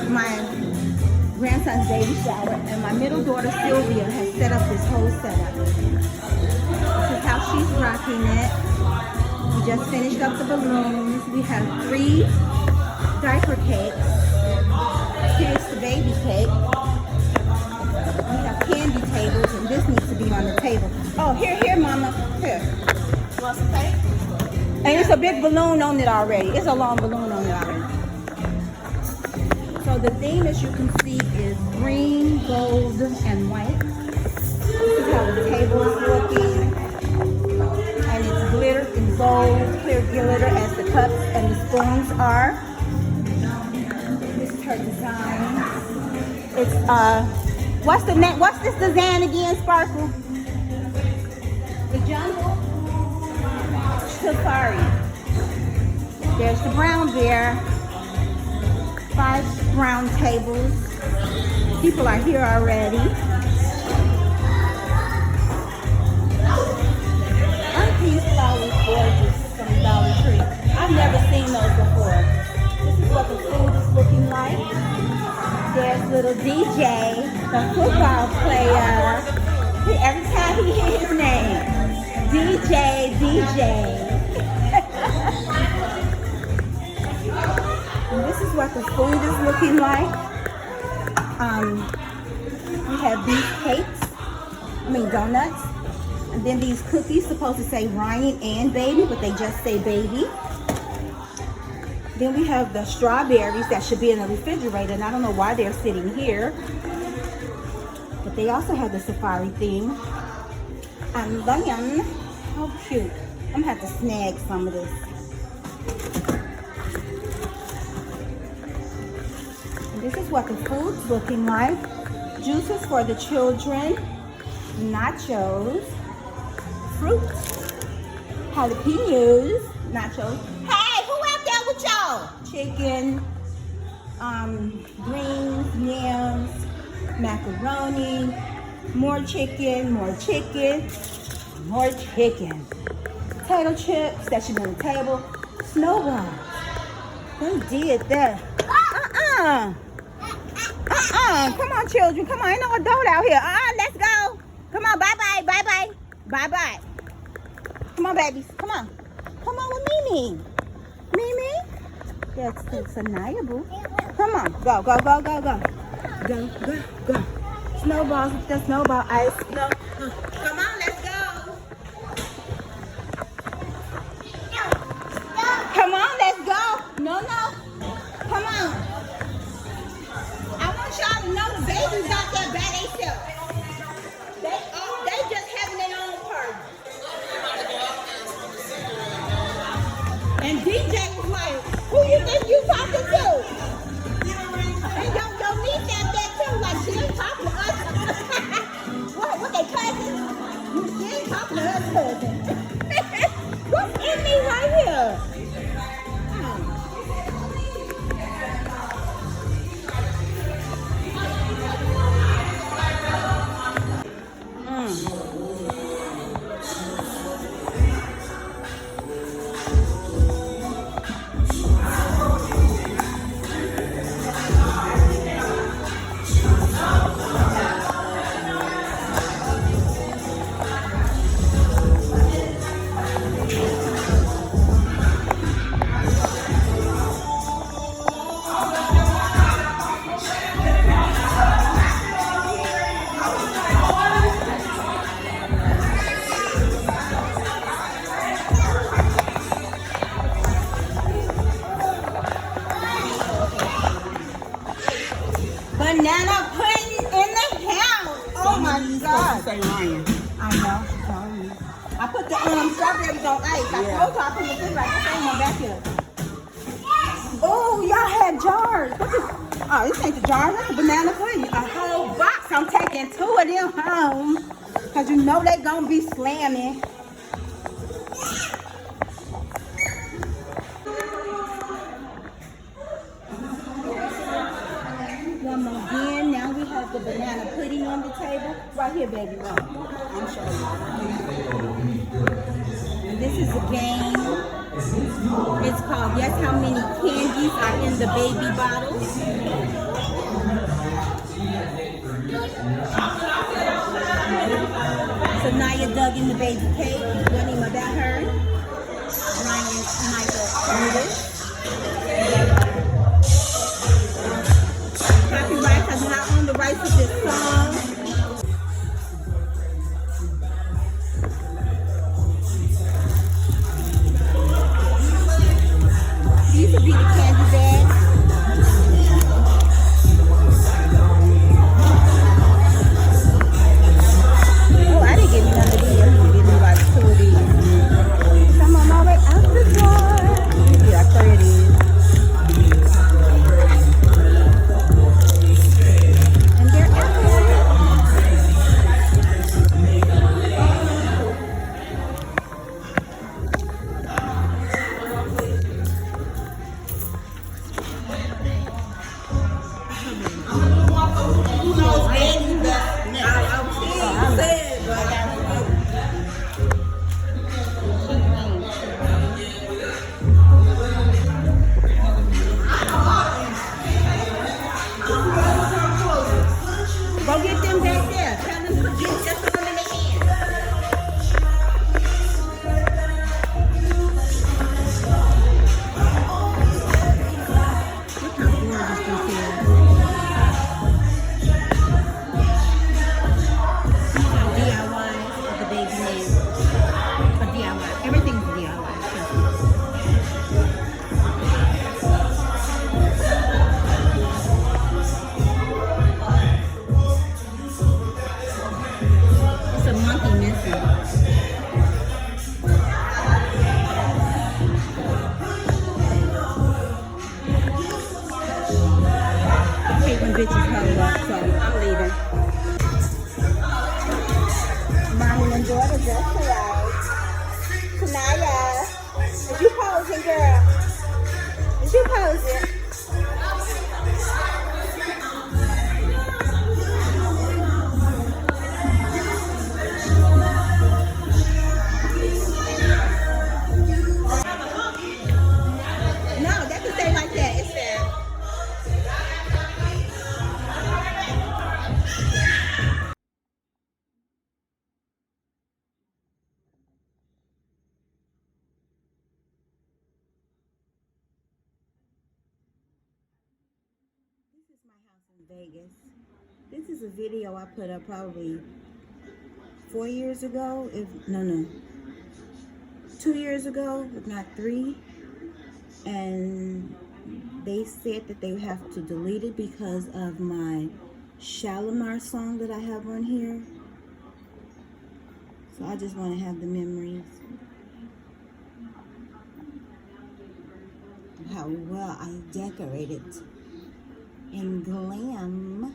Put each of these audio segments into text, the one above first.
my grandson's baby shower, and my middle daughter Sylvia has set up this whole setup. This is how she's rocking it. We just finished up the balloons. We have 3 diaper cakes. Here's the baby cake. We have candy tables, and this needs to be on the table. Oh, here, Mama. Here. You want some cake? And it's a big balloon on it already. It's a long balloon on it already. So the theme, as you can see, is green, gold, and white. This is how the table is looking. And it's glittered in gold, clear glitter as the cups and the spoons are. This is her design. It's, what's the name? What's this design again, Sparkle? The Jungle Safari. There's the brown bear. 5 round tables. People are here already. Aren't these flowers gorgeous from Dollar Tree? I've never seen those before. This is what the food is looking like. There's little DJ, the football player. Every time he hears his name, DJ. And this is what the food is looking like. We have these cakes, donuts. And then these cookies supposed to say Ryan and baby, but they just say baby. Then we have the strawberries that should be in the refrigerator, and I don't know why they're sitting here. But they also have the safari theme. And lemon, how cute. I'm gonna have to snag some of this. This is what the food's looking like. Juices for the children, nachos, fruit, jalapenos, nachos. Hey, who out there with y'all? Chicken, greens, yams, macaroni, more chicken, potato chips that should be on the table, snowballs. They did that. Come on, children. Come on. Ain't no adult out here. Let's go. Come on. Bye-bye. Bye-bye. Come on, babies. Come on. Come on with Mimi. Mimi? That's a Naya-boo. Come on. Go. Go. Snowballs with the snowball ice. No. Come on. Let's go. Come on. Let's go. No. Come on. Y'all to know the babies out there by themselves. They just having their own party. And DJ was like, who you think you talking to? And your niece out there too, like she ain't talking to us. What they cousins? She ain't talking to us cousins. What's in me right here? Banana pudding in the house. Oh my God. Say Ryan. I know. Sorry. I put the strawberries on ice. I told you I put the thing like the same one back here. Oh, y'all had jars. Oh, this ain't the jar. That's a banana pudding. A whole box. I'm taking 2 of them home. Because you know they going to be slamming. Again, now we have the banana pudding on the table. Right here, baby. I'm showing you. And this is a game. It's called Guess How Many Candy These are in the baby bottles. So Naya dug in the baby cake. One name about her. Ryan Michael Lewis. Copyright because I'm not on the rights of this song. These will be the candy bags. Oh, I didn't get none of these. I'm gonna give me like 2 of these. Some on my way out the door. Yeah, 3 of these. And they're everywhere. Go get them back there. Tell them to get just a them in their hand. Look how gorgeous this is. DIY with the baby name. A DIY. Everything's DIY. It's a monkey missing. I hate when bitches hold up, so I'm leaving. Mommy and daughter just arrived. Tanaya, is you posing, girl? Is you posing? No, that can stay like that. It's fair. This is my house in Vegas. This is a video I put up probably 4 years ago. No, 2 years ago, if not 3. And they said that they would have to delete it because of my Shalimar song that I have on here. So I just want to have the memories of how well I decorated in glam.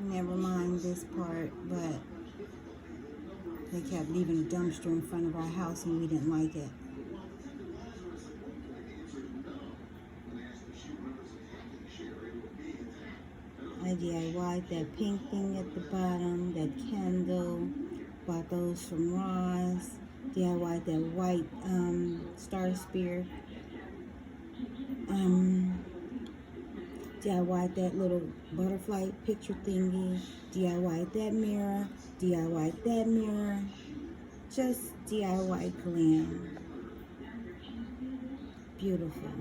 Never mind this part, but they kept leaving a dumpster in front of our house and we didn't like it. I DIY'd that pink thing at the bottom, that candle, bought those from Ross. DIY'd that white star spear. DIY'd that little butterfly picture thingy. DIY'd that mirror. DIY'd that mirror. Just DIY glam. Beautiful.